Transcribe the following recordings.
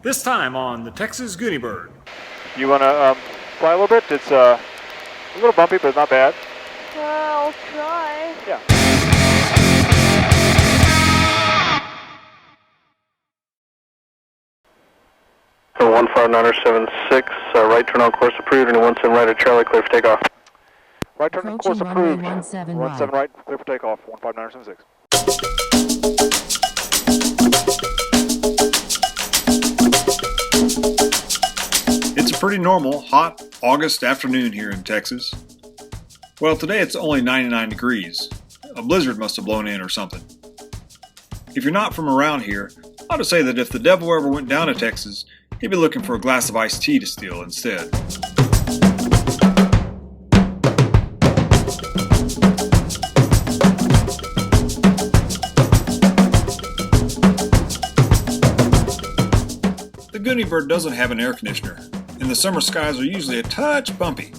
This time on the Texas Gooney Bird. You want to fly a little bit? It's a little bumpy, but not bad. I'll try. Yeah. So 15976, right turn on course approved, and 17 right at Charlie, clear for takeoff. Right turn on course Approaching approved. runway 17 17 right. right, clear for takeoff. 15976. It's a pretty normal, hot August afternoon here in Texas. Well, today it's only 99 degrees. A blizzard must have blown in or something. If you're not from around here, I ought to say that if the devil ever went down to Texas, he'd be looking for a glass of iced tea to steal instead. The Gooney Bird doesn't have an air conditioner, and the summer skies are usually a touch bumpy.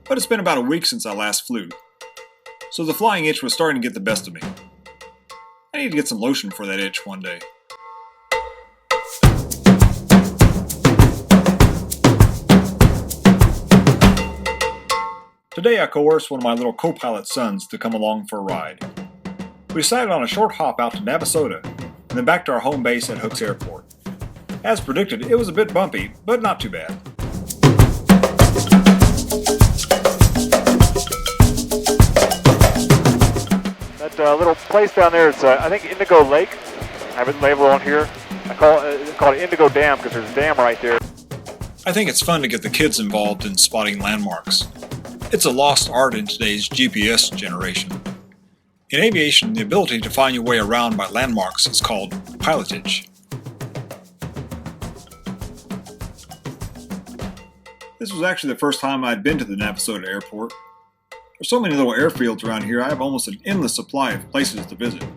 But it's been about a week since I last flew, so the flying itch was starting to get the best of me. I need to get some lotion for that itch one day. Today I coerced one of my little co-pilot sons to come along for a ride. We decided on a short hop out to Navasota, and then back to our home base at Hooks Airport. As predicted, it was a bit bumpy, but not too bad. That little place down there is, I think, Indigo Lake. I have it labeled on here. I call it Indigo Dam because there's a dam right there. I think it's fun to get the kids involved in spotting landmarks. It's a lost art in today's GPS generation. In aviation, the ability to find your way around by landmarks is called pilotage. This was actually the first time I'd been to the Navasota airport. There's so many little airfields around here, I have almost an endless supply of places to visit. And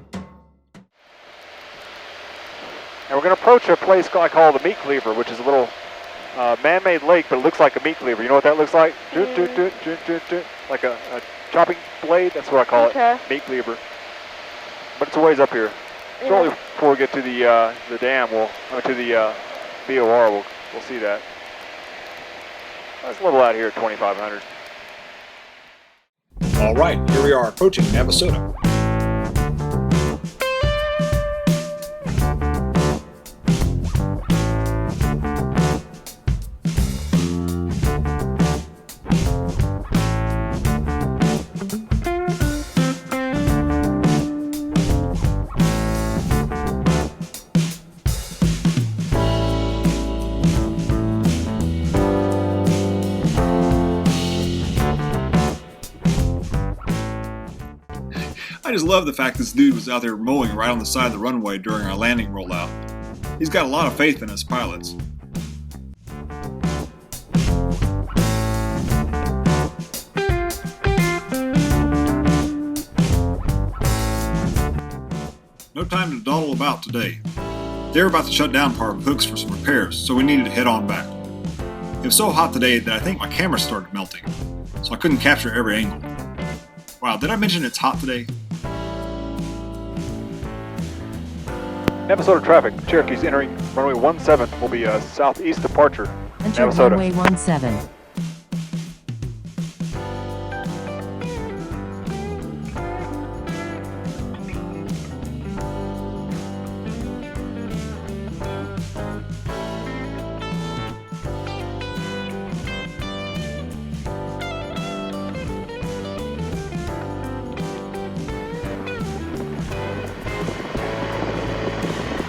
we're going to approach a place I call the Meat Cleaver, which is a little man-made lake, but it looks like a meat cleaver. You know what that looks like? Like a chopping blade. That's what I call it. Meat cleaver. But it's a ways up here. Shortly before we get to the dam, to the BOR, we'll see that. It's a little out here at 2,500. All right, here we are approaching Navasota. I just love the fact this dude was out there mowing right on the side of the runway during our landing rollout. He's got a lot of faith in us pilots. No time to dawdle about today. They were about to shut down part of Hooks for some repairs, so we needed to head on back. It was so hot today that I think my camera started melting, so I couldn't capture every angle. Wow, did I mention it's hot today? Navasota traffic. Cherokee's entering runway 17 will be a southeast departure. Enter Navasota. runway 17.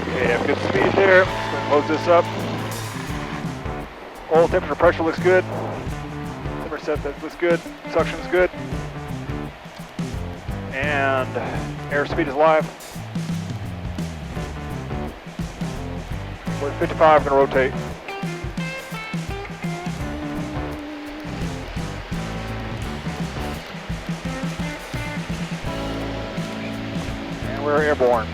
Okay, have good speed there. Just going to close this up. Oil temperature pressure looks good. Temperature set that looks good. Suction's good. And airspeed is live. We're at 55, going to rotate. And we're airborne.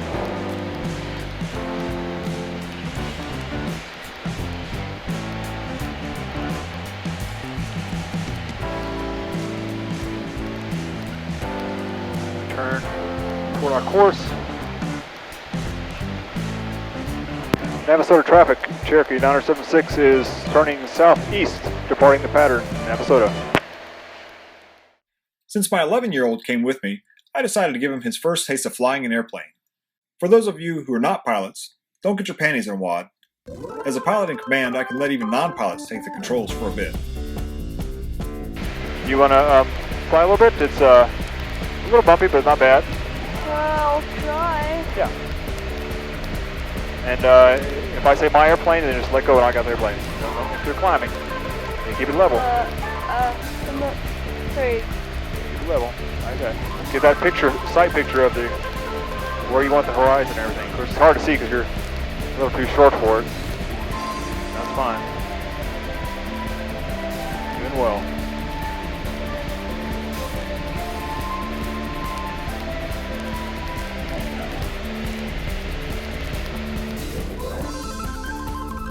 Turn toward our course. Navasota traffic, Cherokee 976 is turning southeast, departing the pattern, Navasota. Since my 11-year-old came with me, I decided to give him his first taste of flying an airplane. For those of you who are not pilots, don't get your panties in a wad. As a pilot in command, I can let even non-pilots take the controls for a bit. You want to fly a little bit? It's a little bumpy, but not bad. I'll try. Yeah. And if I say my airplane, then just let go and I got the airplane. If you're climbing, you keep it level. I'm not, sorry. Keep it level. Okay. Get that sight picture of where you want the horizon and everything. Of course, it's hard to see because you're a little too short for it. That's fine. Doing well.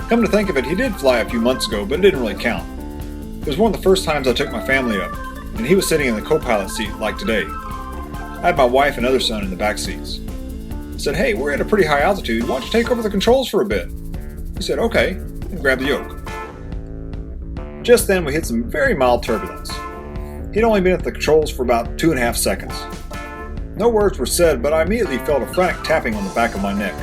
Come to think of it, he did fly a few months ago, but it didn't really count. It was one of the first times I took my family up, and he was sitting in the co-pilot seat like today. I had my wife and other son in the back seats. I said, "Hey, we're at a pretty high altitude, why don't you take over the controls for a bit?" He said, "Okay," and grabbed the yoke. Just then we hit some very mild turbulence. He'd only been at the controls for about 2.5 seconds. No words were said, but I immediately felt a frantic tapping on the back of my neck.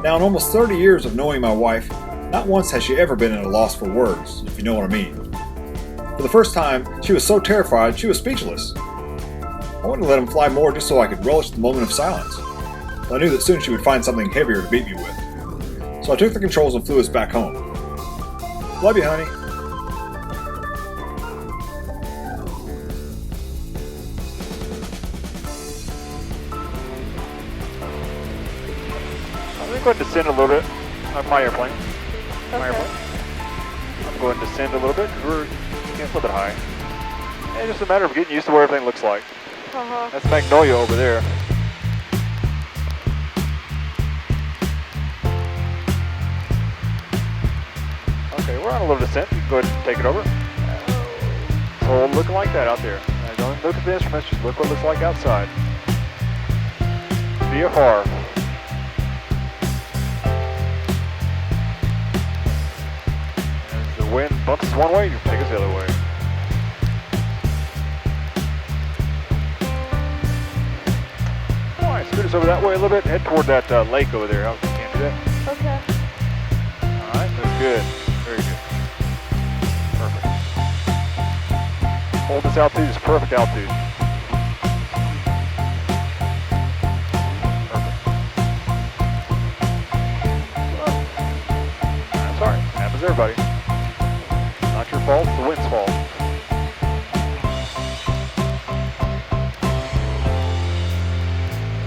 Now, in almost 30 years of knowing my wife, not once has she ever been at a loss for words, if you know what I mean. For the first time, she was so terrified she was speechless. I wanted to let him fly more just so I could relish the moment of silence. But I knew that soon she would find something heavier to beat me with. So I took the controls and flew us back home. Love you, honey. I'm going to descend a little bit of my airplane. Okay. I'm going to descend a little bit because we're getting a little bit high. And it's just a matter of getting used to what everything looks like. That's Magnolia over there. Okay, we're on a little descent. You can go ahead and take it over. So looking like that out there. Now, don't look at the instruments, just look what it looks like outside. VFR. Wind bumps us one way, you take us the other way. Alright, scoot us over that way a little bit, head toward that lake over there. Can't do that? Okay. Alright, that's good. Very good. Perfect. Hold this altitude, it's perfect altitude. Perfect. That's alright, happens to everybody. Not your fault, it's the wind's fault.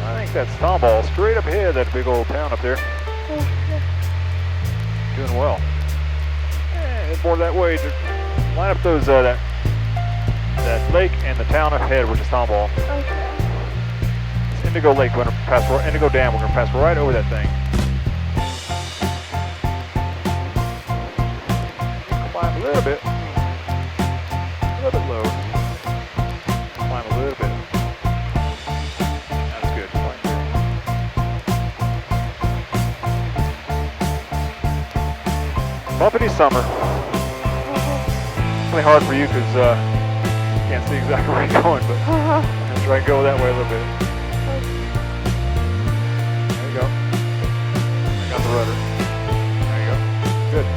I think that's Tomball straight up ahead, that big old town up there. Doing well. And head more that way to line up those that lake and the town ahead, which is Tomball. Okay. It's Indigo Lake, we're gonna pass Indigo Dam, we're gonna pass right over that thing. Climb a little bit. A little bit low. Climb a little bit. That's good. Bumpity summer. It's really hard for you because you can't see exactly where you're going, but I'm going to try and go that way a little bit. There you go. I got the rudder. There you go. Good.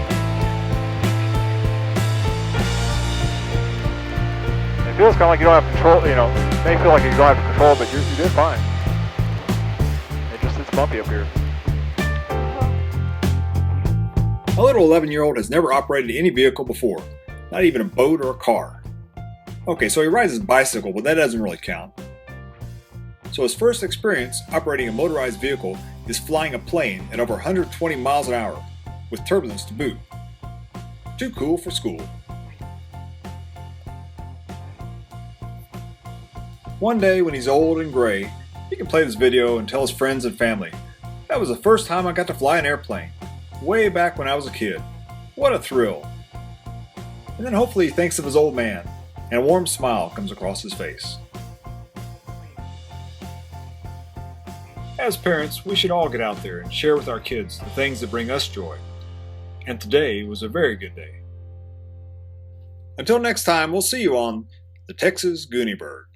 It feels kind of like you don't have control, you know, it may feel like you don't have control, but you did fine. It's bumpy up here. My little 11-year-old has never operated any vehicle before, not even a boat or a car. Okay, so he rides his bicycle, but that doesn't really count. So his first experience operating a motorized vehicle is flying a plane at over 120 miles an hour, with turbulence to boot. Too cool for school. One day when he's old and gray, he can play this video and tell his friends and family, "That was the first time I got to fly an airplane. Way back when I was a kid. What a thrill." And then hopefully he thinks of his old man, and a warm smile comes across his face. As parents, we should all get out there and share with our kids the things that bring us joy. And today was a very good day. Until next time, we'll see you on the Texas Gooney Bird.